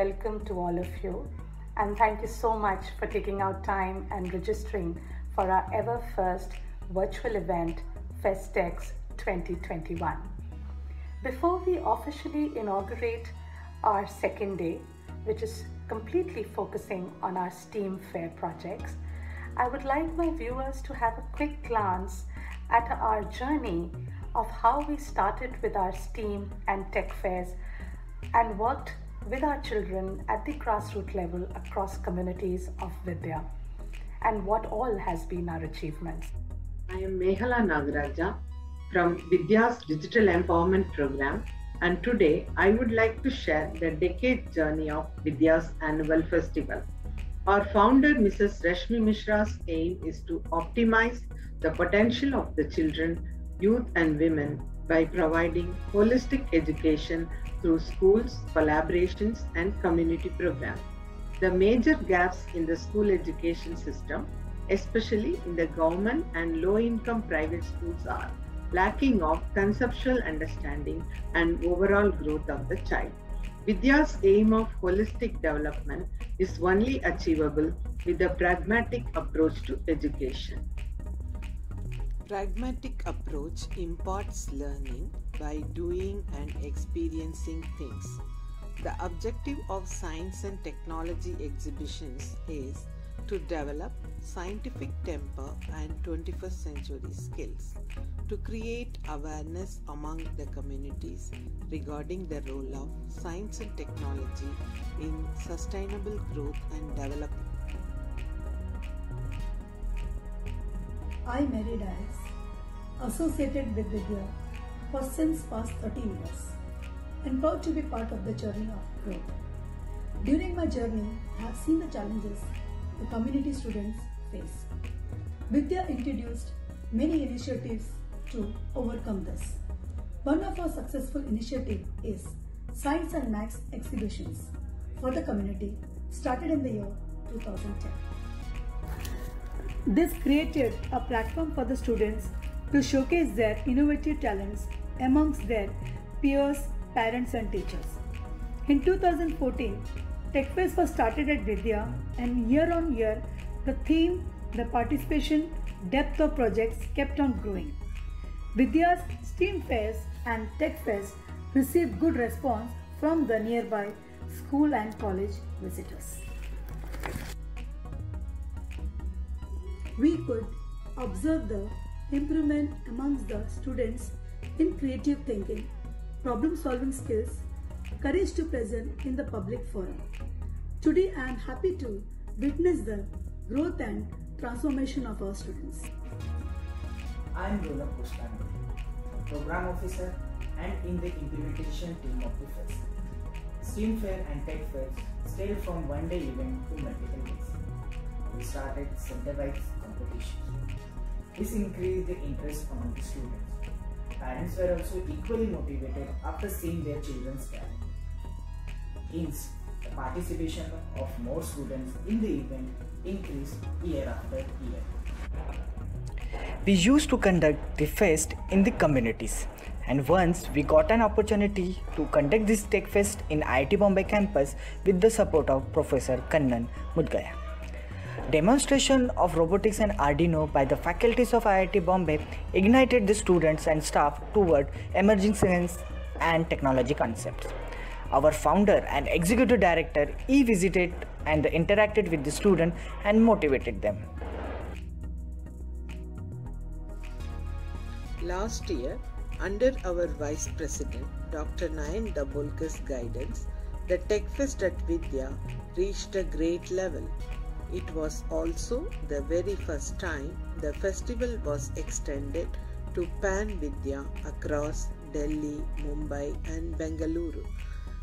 welcome to all of you, and thank you so much for taking out time and registering for our ever first virtual event, FESTx 2021. Before we officially inaugurate our second day, which is completely focusing on our STEAM Fair projects, I would like my viewers to have a quick glance at our journey of how we started with our STEAM and tech fairs and worked with our children at the grassroots level across communities of Vidya, and what all has been our achievements. I am Meghala Nagaraja from Vidya's Digital Empowerment Program, and today I would like to share the decade journey of Vidya's annual festival. Our founder, Mrs. Rashmi Mishra's aim is to optimize the potential of the children, youth and women by providing holistic education through schools, collaborations and community programs. The major gaps in the school education system, especially in the government and low-income private schools, are lacking of conceptual understanding and overall growth of the child. Vidya's aim of holistic development is only achievable with a pragmatic approach to education. Pragmatic approach imparts learning by doing and experiencing things. The objective of science and technology exhibitions is to develop scientific temper and 21st century skills, to create awareness among the communities regarding the role of science and technology in sustainable growth and development. I married as associated with Vidya for since past 30 years and proud to be part of the journey of growth. During my journey, I have seen the challenges the community students face. Vidya introduced many initiatives to overcome this. One of our successful initiatives is Science and Maths exhibitions for the community started in the year 2010. This created a platform for the students to showcase their innovative talents amongst their peers, parents and teachers. In 2014, TechFest was started at Vidya, and year on year, the theme, the participation, depth of projects kept on growing. Vidya's STEAM fairs and TechFest received good response from the nearby school and college visitors. We could observe the improvement amongst the students in creative thinking, problem-solving skills, courage to present in the public forum. Today I am happy to witness the growth and transformation of our students. I am Dilrupa Khalsi, Program Officer and in the implementation team of the FEST. STEAM Fair and Tech Fairs scaled from one-day event to multiple days. We started center-wise competitions. This increased the interest among the students. Parents were also equally motivated after seeing their children's talent. Hence, the participation of more students in the event increased year after year. We used to conduct the fest in the communities, and once we got an opportunity to conduct this Tech Fest in IIT Bombay campus with the support of Professor Kannan Mudgaya. Demonstration of robotics and Arduino by the faculties of IIT Bombay ignited the students and staff toward emerging science and technology concepts. Our founder and executive director visited and interacted with the students and motivated them. Last year, under our Vice President Dr. Nayan Dabolkar's guidance, the TechFest at Vidya reached a great level. It was also the very first time the festival was extended to Pan Vidya across Delhi, Mumbai and Bengaluru.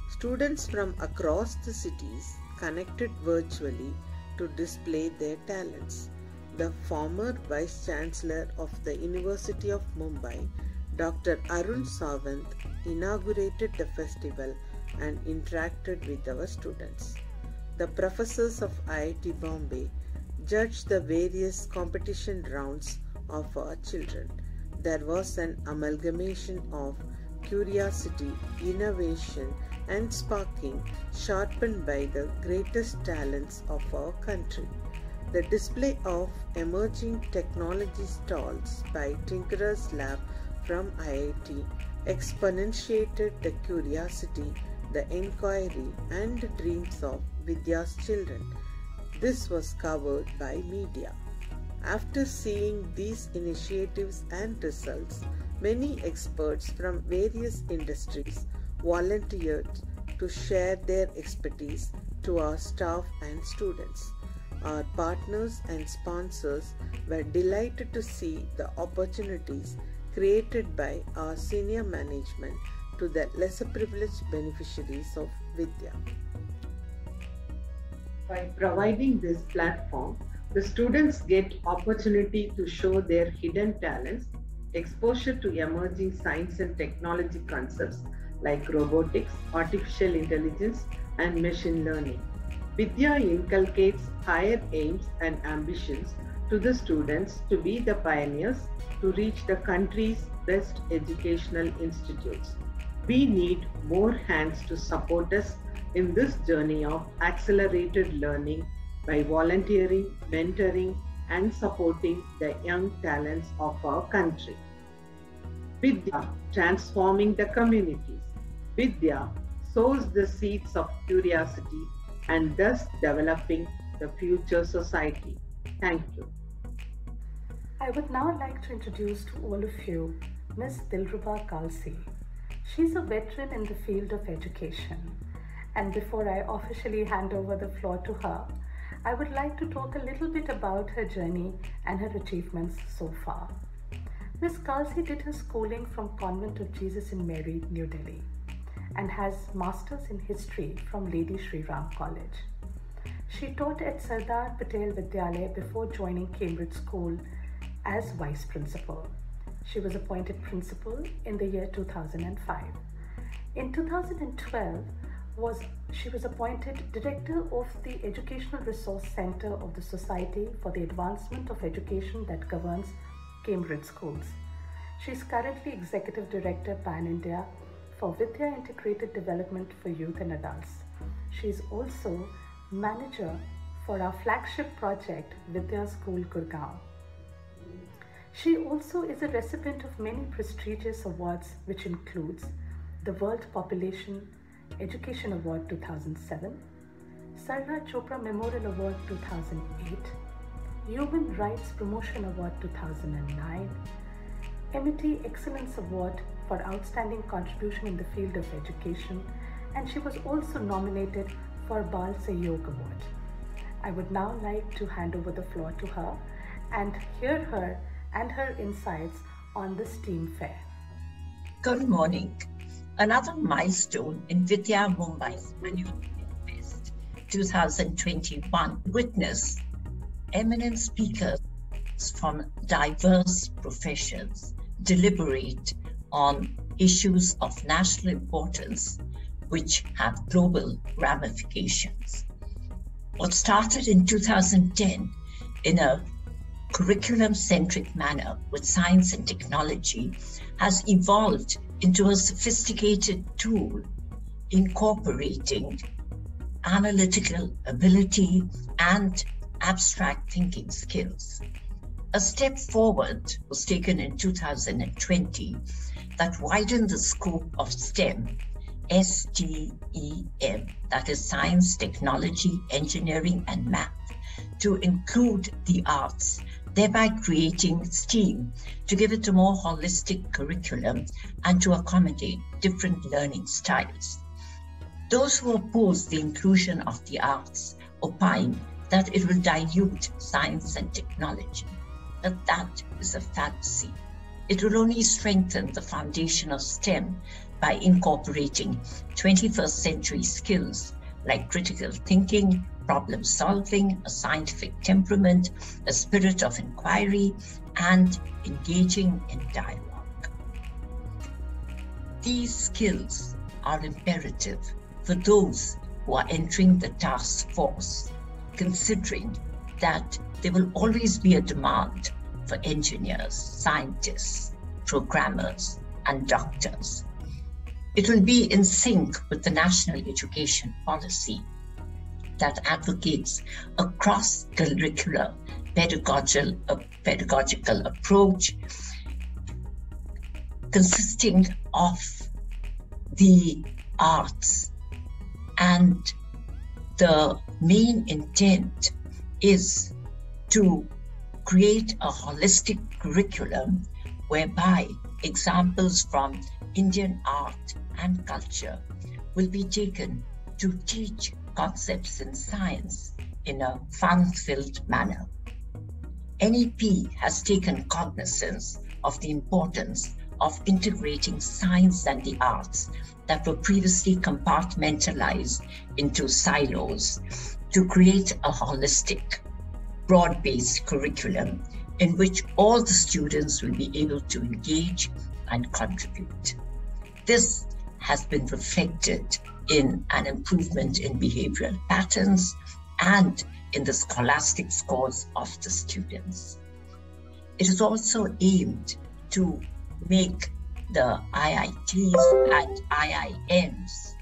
Students from across the cities connected virtually to display their talents. The former Vice Chancellor of the University of Mumbai, Dr. Arun Sawant, inaugurated the festival and interacted with our students. The professors of IIT Bombay judged the various competition rounds of our children. There was an amalgamation of curiosity, innovation and sparking, sharpened by the greatest talents of our country. The display of emerging technology stalls by Tinkerers Lab from IIT exponentiated the curiosity, the inquiry, and the dreams of Vidya's children. This was covered by media. After seeing these initiatives and results, many experts from various industries volunteered to share their expertise to our staff and students. Our partners and sponsors were delighted to see the opportunities created by our senior management to the lesser privileged beneficiaries of Vidya. By providing this platform, the students get opportunity to show their hidden talents, exposure to emerging science and technology concepts like robotics, artificial intelligence, and machine learning. Vidya inculcates higher aims and ambitions to the students to be the pioneers to reach the country's best educational institutes. We need more hands to support us in this journey of accelerated learning by volunteering, mentoring, and supporting the young talents of our country. Vidya transforming the communities. Vidya sows the seeds of curiosity and thus developing the future society. Thank you. I would now like to introduce to all of you Ms. Dilrupa Khalsi. She's a veteran in the field of education. And before I officially hand over the floor to her, I would like to talk a little bit about her journey and her achievements so far. Ms. Kalsi did her schooling from Convent of Jesus and Mary, New Delhi, and has Masters in History from Lady Shri Ram College. She taught at Sardar Patel Vidyalaya before joining Cambridge School as Vice Principal. She was appointed Principal in the year 2005. In 2012, she was appointed Director of the Educational Resource Center of the Society for the Advancement of Education that governs Cambridge Schools. She is currently Executive Director Pan-India for Vidya Integrated Development for Youth and Adults. She is also Manager for our flagship project, VIDYA School, Gurugram. She also is a recipient of many prestigious awards, which includes the World Population Education Award 2007, Sarla Chopra Memorial Award 2008, Human Rights Promotion Award 2009, MIT Excellence Award for Outstanding Contribution in the Field of Education, and she was also nominated for Bal Sahyog Award. I would now like to hand over the floor to her and hear her and her insights on the STEAM fair. Good morning. Another milestone in Vidya Mumbai's annual Fest 2021 witnessed eminent speakers from diverse professions deliberate on issues of national importance which have global ramifications. What started in 2010 in a curriculum-centric manner with science and technology has evolved into a sophisticated tool incorporating analytical ability and abstract thinking skills. A step forward was taken in 2020 that widened the scope of STEM, STEM, that is science, technology, engineering, and math, to include the arts, thereby creating STEAM to give it a more holistic curriculum and to accommodate different learning styles. Those who oppose the inclusion of the arts opine that it will dilute science and technology, but that is a fallacy. It will only strengthen the foundation of STEM by incorporating 21st century skills like critical thinking, problem solving, a scientific temperament, a spirit of inquiry, and engaging in dialogue. These skills are imperative for those who are entering the task force, considering that there will always be a demand for engineers, scientists, programmers, and doctors. It will be in sync with the national education policy that advocates a cross-curricular pedagogical approach consisting of the arts, and the main intent is to create a holistic curriculum whereby examples from Indian art and culture will be taken to teach concepts in science in a fun-filled manner. NEP has taken cognizance of the importance of integrating science and the arts that were previously compartmentalized into silos to create a holistic, broad-based curriculum in which all the students will be able to engage and contribute. This has been reflected in an improvement in behavioral patterns and in the scholastic scores of the students. It is also aimed to make the IITs and IIMs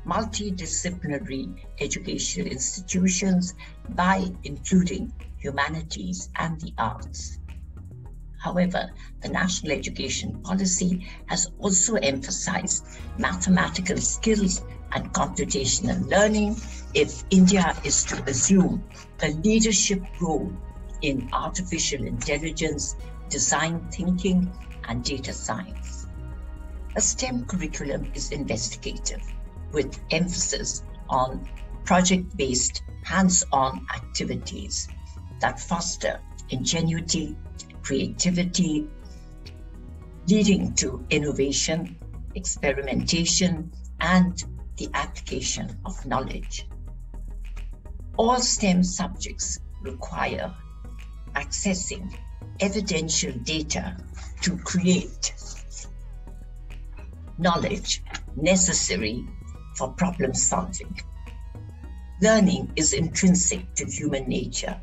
multidisciplinary educational institutions by including humanities and the arts. However, the national education policy has also emphasized mathematical skills and computational learning if India is to assume a leadership role in artificial intelligence, design thinking, and data science. A STEM curriculum is investigative, with emphasis on project-based, hands-on activities that foster ingenuity, creativity, leading to innovation, experimentation, and the application of knowledge. All STEM subjects require accessing evidential data to create knowledge necessary for problem solving. Learning is intrinsic to human nature,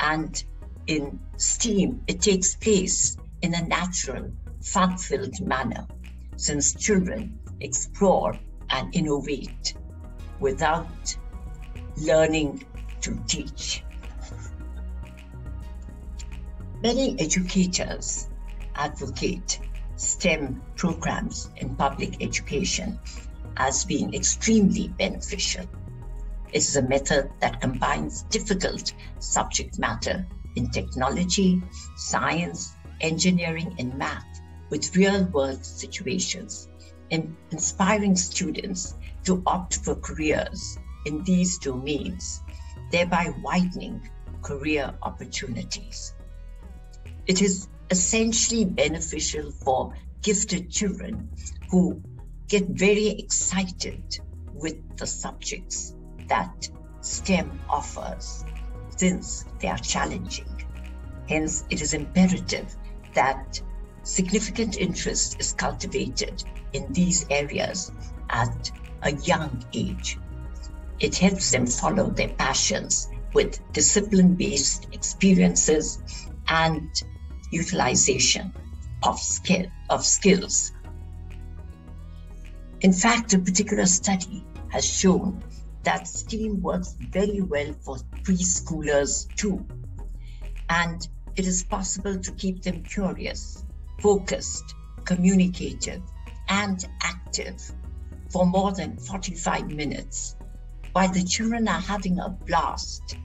and in STEAM, it takes place in a natural, fun-filled manner, since children explore and innovate without learning to teach. Many educators advocate STEM programs in public education as being extremely beneficial. It is a method that combines difficult subject matter in technology, science, engineering, and math with real-world situations, inspiring students to opt for careers in these domains, thereby widening career opportunities. It is essentially beneficial for gifted children who get very excited with the subjects that STEM offers, since they are challenging. Hence, it is imperative that significant interest is cultivated in these areas at a young age. It helps them follow their passions with discipline-based experiences and utilization of skills. In fact, a particular study has shown that STEAM works very well for preschoolers too, and it is possible to keep them curious, focused, communicative, and active for more than 45 minutes, while the children are having a blast,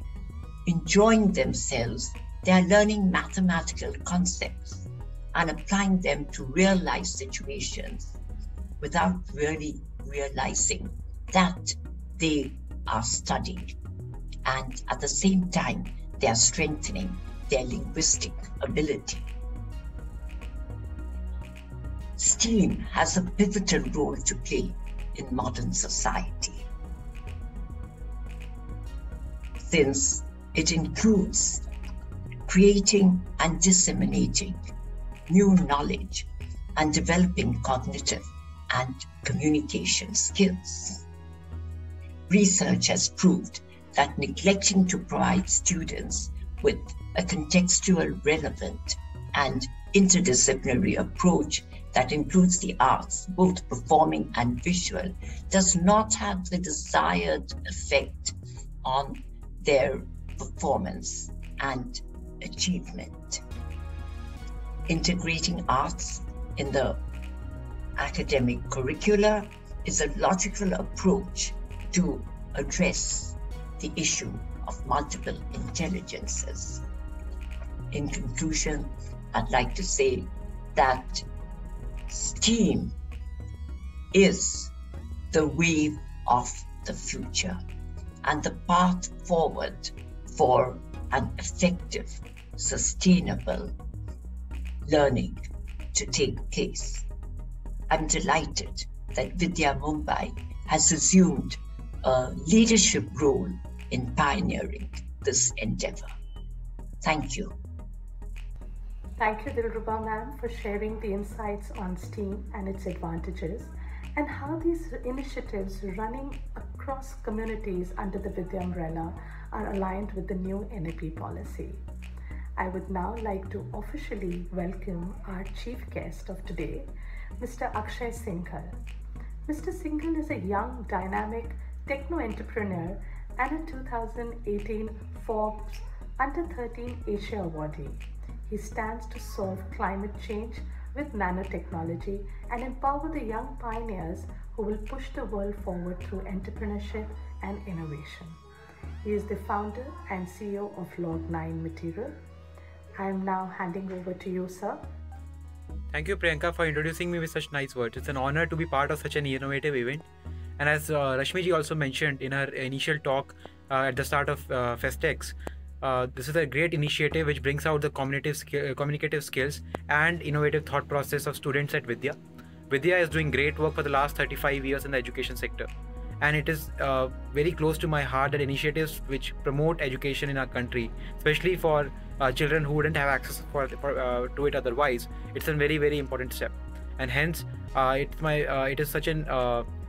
enjoying themselves. They are learning mathematical concepts and applying them to real-life situations without really realizing that they are studying. And at the same time, they are strengthening their linguistic ability. STEAM has a pivotal role to play in modern society, since it includes creating and disseminating new knowledge and developing cognitive and communication skills. Research has proved that neglecting to provide students with a contextual, relevant, and interdisciplinary approach that includes the arts, both performing and visual, does not have the desired effect on their performance and achievement. Integrating arts in the academic curricula is a logical approach to address the issue of multiple intelligences. In conclusion, I'd like to say that STEAM is the wave of the future and the path forward for an effective, sustainable learning to take place. I'm delighted that Vidya Mumbai has assumed a leadership role in pioneering this endeavor. Thank you. Thank you, Dilruba ma'am, for sharing the insights on STEAM and its advantages and how these initiatives running across communities under the Vidya umbrella are aligned with the new NAP policy. I would now like to officially welcome our chief guest of today, Mr. Akshay Sinkhal. Mr. Singhal is a young, dynamic techno-entrepreneur and a 2018 Forbes Under 13 Asia awardee. He stands to solve climate change with nanotechnology and empower the young pioneers who will push the world forward through entrepreneurship and innovation. He is the founder and CEO of Log9 Material. I am now handing over to you, sir. Thank you, Priyanka, for introducing me with such nice words. It's an honor to be part of such an innovative event. And as Rashmiji also mentioned in her initial talk at the start of FESTx, this is a great initiative which brings out the communicative skills and innovative thought process of students at Vidya. Vidya is doing great work for the last 35 years in the education sector. And it is very close to my heart that initiatives which promote education in our country, especially for children who wouldn't have access to it otherwise, it's a very, very important step. And hence, it is such an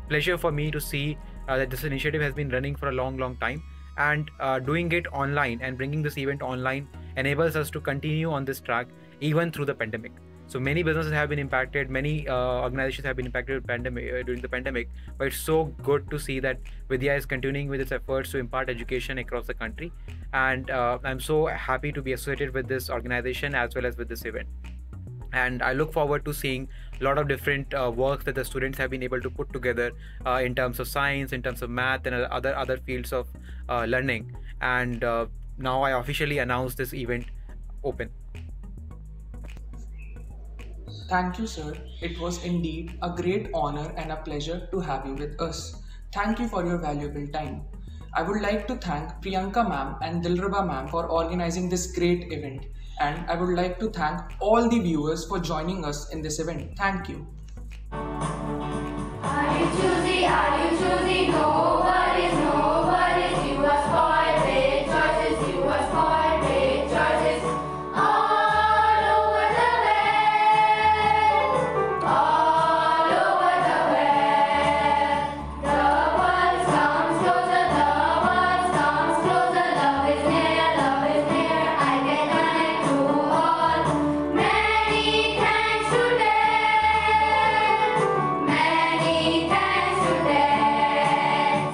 pleasure for me to see that this initiative has been running for a long time. And doing it online and bringing this event online enables us to continue on this track even through the pandemic. So many businesses have been impacted, many organizations have been impacted during the pandemic, but it's so good to see that Vidya is continuing with its efforts to impart education across the country. And I'm so happy to be associated with this organization as well as with this event. And I look forward to seeing a lot of different works that the students have been able to put together in terms of science, in terms of math, and other fields of learning. And now I officially announce this event open. Thank you, sir. It was indeed a great honor and a pleasure to have you with us. Thank you for your valuable time. I would like to thank Priyanka ma'am and Dilruba ma'am for organizing this great event. And I would like to thank all the viewers for joining us in this event. Thank you. Are you choosy? Are you choosy? Nobody's. You are spoiled with choices. You are spoiled with choices. All over the web. All over the web. The world comes closer. The world comes closer. Love is near. Love is near. I can connect to all. Many thanks today. Many thanks today.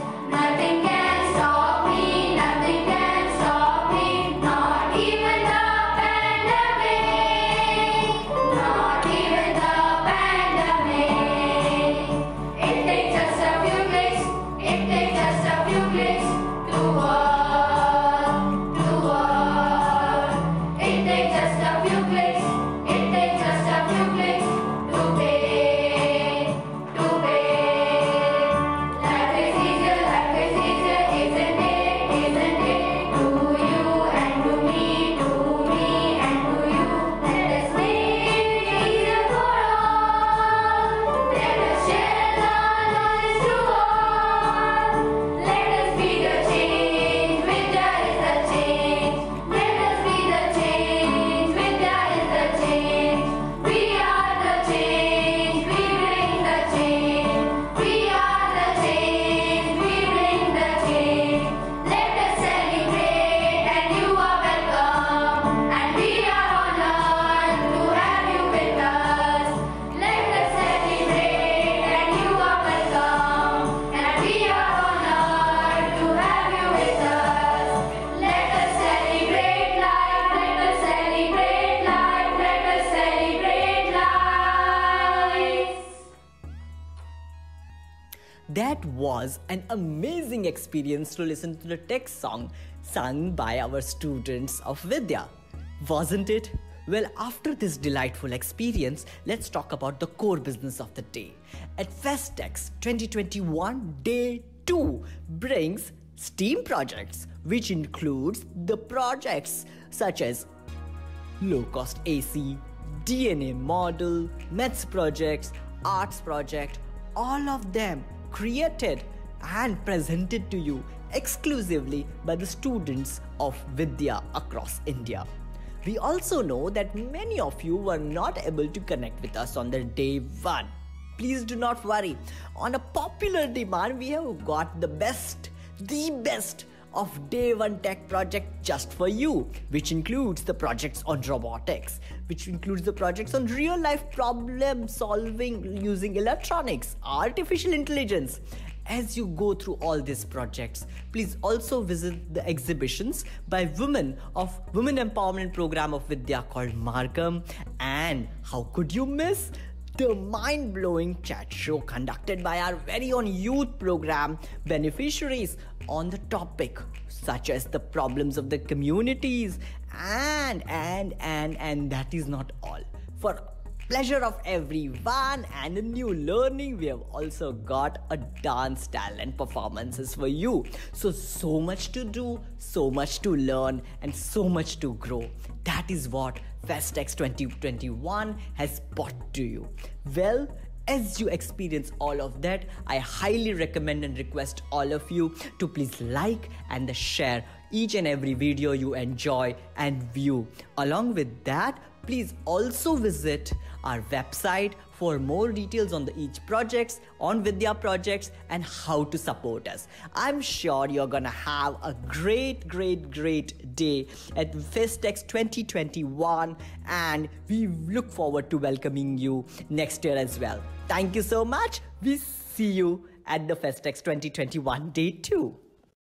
That was an amazing experience to listen to the tech song sung by our students of Vidya, wasn't it? Well, after this delightful experience, let's talk about the core business of the day. At FESTx 2021 Day 2 brings STEAM projects, which includes the projects such as low-cost AC, DNA model, maths projects, arts project, all of them created and presented to you exclusively by the students of Vidya across India. We also know that many of you were not able to connect with us on the day 1. Please do not worry. On a popular demand, we have got the best of day 1 tech project just for you, which includes the projects on robotics, which includes the projects on real life problem solving using electronics, artificial intelligence. As you go through all these projects, please also visit the exhibitions by women of Women Empowerment Program of Vidya called Margam. And how could you miss the mind-blowing chat show conducted by our very own youth program beneficiaries on the topic such as the problems of the communities and that is not all. For pleasure of everyone and a new learning, we have also got a dance talent performances for you. So much to do, so much to learn, and so much to grow. That is what FESTx 2021 has brought to you. Well, as you experience all of that, I highly recommend and request all of you to please like and share each and every video you enjoy and view. Along with that, please also visit our website for more details on each projects, on Vidya projects, and how to support us. I'm sure you're gonna have a great day at FESTx 2021, and we look forward to welcoming you next year as well. Thank you so much. We see you at the FESTx 2021 Day 2.